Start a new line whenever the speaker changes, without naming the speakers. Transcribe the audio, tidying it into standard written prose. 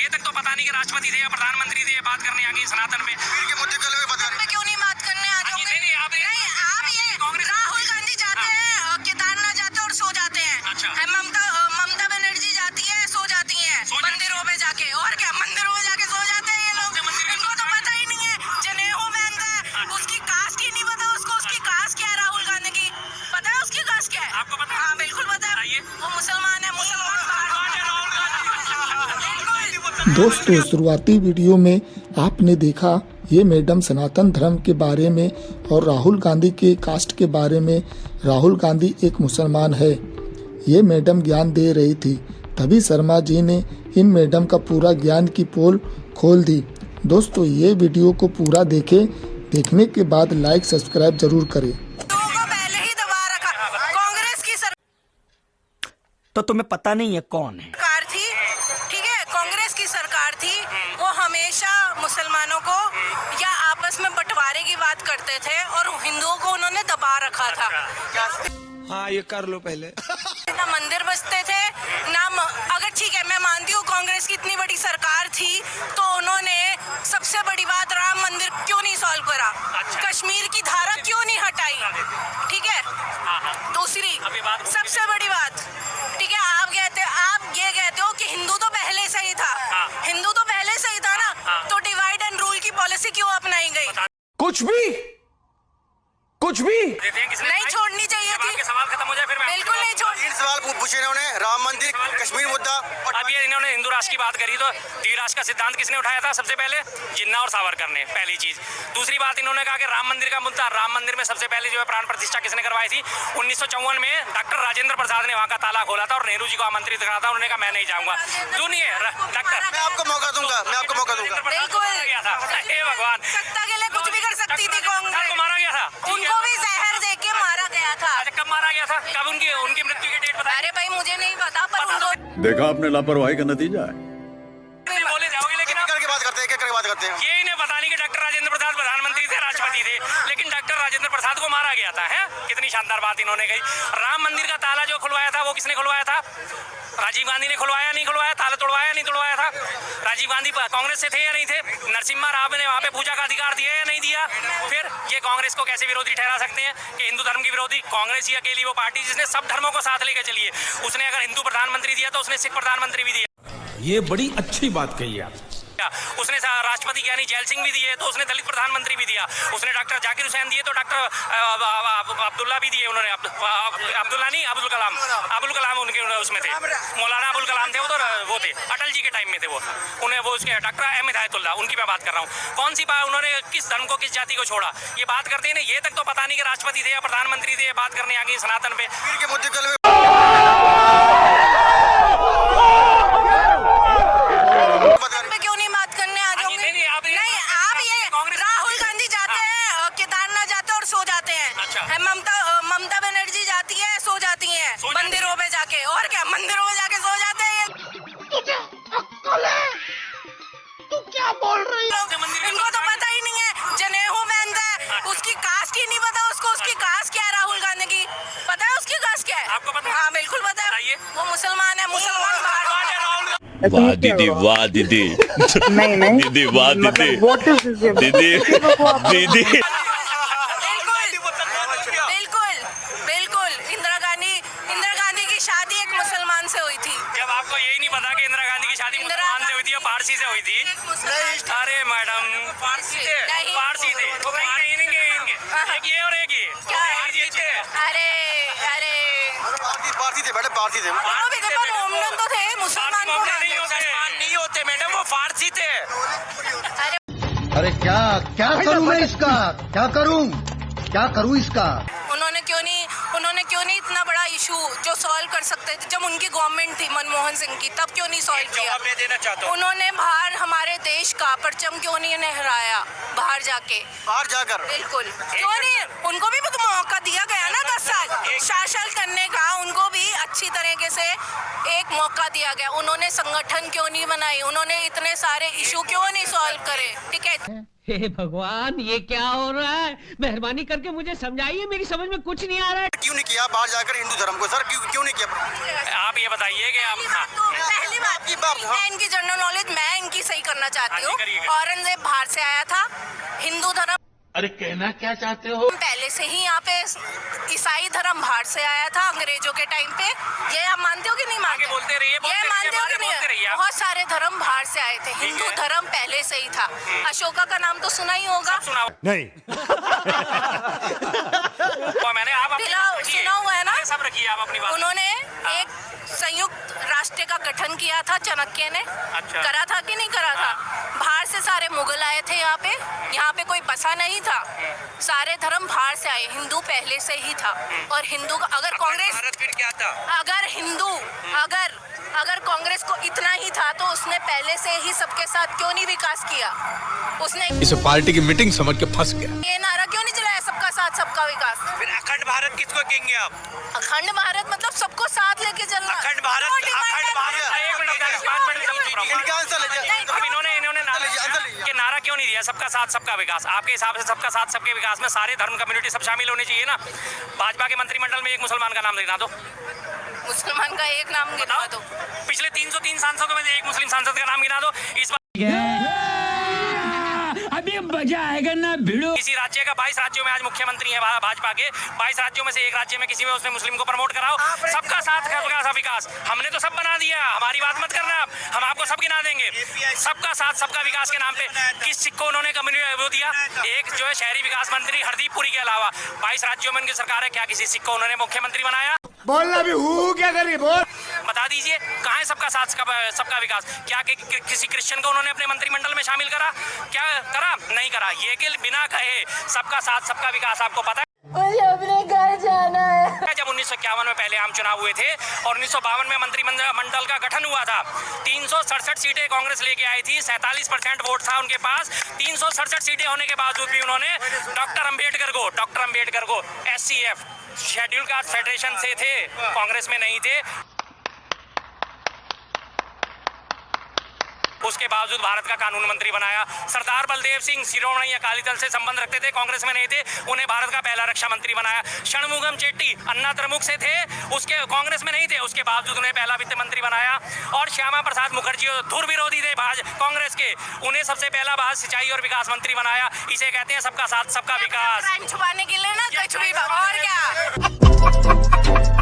ये तक तो पता नहीं कि राष्ट्रपति थे या प्रधानमंत्री थे बात करने आ गई सनातन पे। के मुद्दे चले हुए बता रहे क्यों नहीं बात करने आ जाओगे? नहीं आप ये कांग्रेस राहुल गांधी जाते हैं केदारनाथ जाते और सो जाते हैं। अच्छा ममता बनर्जी जाती है सो जाती है मंदिरों में जाके, और क्या मंदिरों में जाके सो जाते हैं ये लोग। इनको तो पता ही नहीं है जनेऊ बैंड है उसकी कास्ट ही नहीं पता उसको, उसकी कास्ट क्या है राहुल गांधी की पता है उसकी कास्ट क्या है? आपको पता? हाँ बिल्कुल पता है, वो मुसलमान है।
दोस्तों शुरुआती वीडियो में आपने देखा ये मैडम सनातन धर्म के बारे में और राहुल गांधी के कास्ट के बारे में। राहुल गांधी एक मुसलमान है, ये मैडम ज्ञान दे रही थी, तभी शर्मा जी ने इन मैडम का पूरा ज्ञान की पोल खोल दी। दोस्तों ये वीडियो को पूरा देखें, देखने के बाद लाइक सब्सक्राइब जरूर करें।
पहले ही दबा रखा कांग्रेस की
तो तुम्हें पता नहीं है कौन है?
सरकार थी, ठीक है, कांग्रेस की सरकार थी, वो हमेशा मुसलमानों को या आपस में बंटवारे की बात करते थे और हिंदुओं को उन्होंने दबा रखा था।
हाँ ये कर लो पहले।
ना मंदिर बसते थे ना अगर ठीक है मैं मानती हूँ कांग्रेस की इतनी बड़ी सरकार थी तो उन्होंने सबसे बड़ी बात राम मंदिर क्यों नहीं सॉल्व करा, कश्मीर की धारा क्यों नहीं हटाई, ठीक है। दूसरी सबसे बड़ी बात, ठीक है, आप ये कहते हो कि हिंदू तो पहले से ही था, हिंदू तो पहले से ही था ना, तो डिवाइड एंड रूल की पॉलिसी क्यों अपनाई गई?
कुछ भी
नहीं छोड़नी चाहिए थी।
सवाल खत्म हो जाए फिर
बिल्कुल नहीं छोड़नी।
सवाल पूछे इन्होंने, राम मंदिर, कश्मीर मुद्दा।
अब ये इन्होंने हिंदू राष्ट्र की बात करी तो द्विराष्ट्र का सिद्धांत किसने उठाया था? सबसे पहले जिन्ना और सावरकर ने, पहली चीज। दूसरी बात इन्होंने कहा कि राम मंदिर का मुद्दा, राम मंदिर में सबसे पहले जो है प्राण प्रतिष्ठा किसने करवाई थी? 1954 में डॉक्टर राजेंद्र प्रसाद ने वहाँ का ताला खोला था और नेहरू जी को आमंत्रित करा था। उन्होंने कहा मैं नहीं जाऊंगा। सुनिए डॉक्टर,
मैं आपको मौका दूंगा,
बिल्कुल
गया था। हे भगवान,
सत्ता के लिए कुछ भी कर सकती थी कांग्रेस।
को मारा गया था,
उनको भी जहर दे के मारा गया था।
कब मारा गया था? कब उनकी मृत्यु की डेट बताइए।
अरे भाई मुझे नहीं पता पर उनको
देखा आपने लापरवाही का नतीजा है।
बोले जाओगे लेकिन
करके बात करते हैं, क्या करके बात करते हैं?
ये इन्हें पता नहीं कि डॉक्टर राजेंद्र प्रसाद प्रधानमंत्री थे, राष्ट्रपति थे, लेकिन डॉक्टर राजेंद्र प्रसाद को मारा गया था। है कितनी शानदार बात इन्होंने कही। राम मंदिर का ताला जो खुलवाया था वो किसने खुलवाया था? राजीव गांधी ने खुलवाया, नहीं खुलवाया? ताला तोड़वाया, नहीं तोड़वाया था? राजीव गांधी कांग्रेस से थे या नहीं थे? नरसिम्हा राव ने वहाँ पे पूजा का अधिकार दिया या नहीं दिया? फिर ये कांग्रेस को कैसे विरोधी ठहरा सकते हैं कि हिंदू धर्म की विरोधी? कांग्रेस ही अकेली वो पार्टी जिसने सब धर्मों को साथ लेकर चली है। उसने अगर हिंदू प्रधानमंत्री दिया तो उसने सिख प्रधानमंत्री भी दिया।
ये बड़ी अच्छी बात कही आप।
उसने राष्ट्रपति ज्ञानी जैल सिंह भी दिए तो उसने दलित प्रधानमंत्री भी दिया। उसने डॉक्टर जाकिर हुसैन दिए तो डॉक्टर अब्दुल्ला भी दिए उन्होंने। अब्दुल्ला नहीं, अब्दुल कलाम उनके उसमें थे। मौलाना अबुल कलाम थे वो थे अटल जी के टाइम में थे वो। उन्हें वो उसके डॉक्टर अहमद हिदायतुल्लाह, उनकी मैं बात कर रहा हूँ। कौन सी बात उन्होंने किस धर्म को किस जाति को छोड़ा? ये बात करते हैं ना, ये तक तो पता नहीं कि राष्ट्रपति थे या प्रधानमंत्री थे। बात करने आ गई सनातन पे।
के मुद्दे चले हुए
क्यों नहीं बात करने आ जाओगे? नहीं आप ये राहुल गांधी जाते हैं केदारनाथ जाते और सो जाते हैं। ममता बनर्जी जाती है सो जाती है मंदिरों में जाके, और क्या मंदिरों में जाके सो जाते हैं।
तू क्या बोल रही है?
इनको तो पता ही नहीं है जनेऊ बैंड है उसकी कास्ट ही नहीं पता उसको, उसकी कास्ट क्या है राहुल गांधी की पता है उसकी कास्ट क्या है?
आपको पता?
हाँ बिल्कुल पता है, वो मुसलमान है।
वाह दीदी, वाह दीदी,
नहीं
दीदी, वाह दीदी, दीदी, दीदी।
बिल्कुल इंदिरा गांधी की शादी एक मुसलमान से हुई थी।
जब आपको यही नहीं पता कि इंदिरा गांधी की शादी मुसलमान से हुई थी या पारसी से हुई थी? अरे मैडम पारसी थे। इनके एक ये और एक ये
अरे
पारसी थे बेटे, पारसी थे।
मोमडन तो थे, मुसलमान
नहीं होते मैडम, वो फारसी थे।
अरे क्या करूं मैं इसका, क्या करूं इसका?
उन्होंने क्यों नहीं इतना बड़ा इशू जो सॉल्व कर सकते थे जब उनकी गवर्नमेंट थी मनमोहन सिंह की, तब क्यों नहीं सॉल्व किया?
मैं देना चाहता हूँ,
उन्होंने बाहर हमारे देश का परचम क्यों नहीं लहराया बाहर जाकर? बिल्कुल क्यों नहीं? उनको भी तो मौका दिया गया ना 10 साल शासन करने का, उनको भी अच्छी तरीके से एक मौका दिया गया। उन्होंने संगठन क्यों नहीं बनाई? उन्होंने इतने सारे इशू क्यों नहीं सॉल्व करे? ठीक है,
हे भगवान ये क्या हो रहा है? मेहरबानी करके मुझे समझाइए, मेरी समझ में कुछ नहीं आ रहा है।
क्यों नहीं किया बाहर जाकर हिंदू धर्म को? सर क्यों नहीं किया?
आप ये बताइए कि आप
पहली बात की बात इनकी जनरल नॉलेज मैं करना चाहती हूँ। औरंगजेब बाहर से आया था। हिंदू धर्म,
अरे कहना क्या चाहते हो?
पहले से ही यहाँ पे ईसाई धर्म बाहर से आया था अंग्रेजों के टाइम पे। ये आप मानते हो कि नहीं मानते?
बोलते रहिए,
ये मानते हो कि नहीं? बहुत सारे धर्म बाहर से आए थे। हिंदू धर्म पहले से ही था। अशोका का नाम तो सुना ही होगा।
नहीं।
मैंने आप
सुना हुआ है ना?
सब रखिए आप अपनी बात।
उन्होंने एक संयुक्त राष्ट्र का गठन किया था चाणक्य ने।
अच्छा।
करा था कि नहीं करा था? बाहर से सारे मुगल आए थे यहाँ पे कोई बसा नहीं था। सारे धर्म बाहर से आए। हिंदू पहले से ही था। और हिंदू का अगर कांग्रेस,
फिर क्या था?
अगर हिंदू अगर कांग्रेस को इतना ही था तो उसने पहले से ही सबके साथ क्यों नहीं विकास किया? उसने
इसे पार्टी की मीटिंग समझ के फंस गया।
ये नारा क्यों नहीं चलाया, सबका साथ सबका विकास?
फिर अखंड भारत किसको कहेंगे आप?
अखंड भारत मतलब सबको साथ लेके चलना।
अखंड भारत इनका आंसर लीजिए। अब इन्होंने कि नारा क्यों नहीं दिया सबका साथ सबका विकास? आपके हिसाब से सबका साथ सबके विकास में सारे धर्म कम्युनिटी सब शामिल होने चाहिए ना। भाजपा के मंत्रिमंडल में एक मुसलमान का नाम गिना दो।
मुसलमान का एक नाम गिना दो।
पिछले 303 सांसदों में से एक मुस्लिम सांसद का नाम गिना दो। इस बार
अभी मजा आएगा ना भिड़ो।
किसी राज्य का 22 राज्यों में आज मुख्यमंत्री है भाजपा के। 22 राज्यों में से एक राज्य में किसी में उसने मुस्लिम को प्रमोट कराओ। सबका साथ सबका विकास हमने तो सब बना दिया। हमारी बात मत करना आप, हम आपको सब गिना देंगे। सबका साथ सबका विकास के नाम पे किस सिक्को उन्होंने कम्युनिटी वो दिया? एक जो है शहरी विकास मंत्री हरदीप पुरी के अलावा 22 राज्यों में उनकी सरकार है, क्या किसी सिक्को उन्होंने मुख्यमंत्री बनाया?
बोलना भी हूँ क्या करिए बोल।
बता दीजिए कहाँ है सबका साथ सबका विकास? क्या किसी क्रिश्चियन को उन्होंने अपने मंत्रिमंडल में शामिल करा? क्या करा? नहीं करा। ये कि बिना कहे सबका साथ सबका विकास आपको पता है?
मुझे अपने घर जाना है।
जब 1951 में पहले आम चुनाव हुए थे और 1952 में मंत्रिमंडल का गठन हुआ था, 367 सीटें कांग्रेस लेके आई थी। 47% वोट था उनके पास। 367 सीटें होने के बावजूद भी उन्होंने डॉक्टर अंबेडकर को SCF शेड्यूल कास्ट फेडरेशन से थे, कांग्रेस में नहीं थे। उसके बावजूद भारत का कानून मंत्री बनाया। सरदार बलदेव सिंह शिरोमणि अकाली दल से संबंध रखते थे, कांग्रेस में नहीं थे, उन्हें भारत का पहला रक्षा मंत्री बनाया। षणमुगम चेट्टी अन्ना द्रमुक से थे, उसके कांग्रेस में नहीं थे, उसके बावजूद उन्हें पहला वित्त मंत्री बनाया। और श्यामा प्रसाद मुखर्जी धुर विरोधी थे कांग्रेस के, उन्हें सबसे पहला सिंचाई और विकास मंत्री बनाया। इसे कहते हैं सबका साथ सबका विकास।
छुपाने के लिए ना कुछ भी और क्या।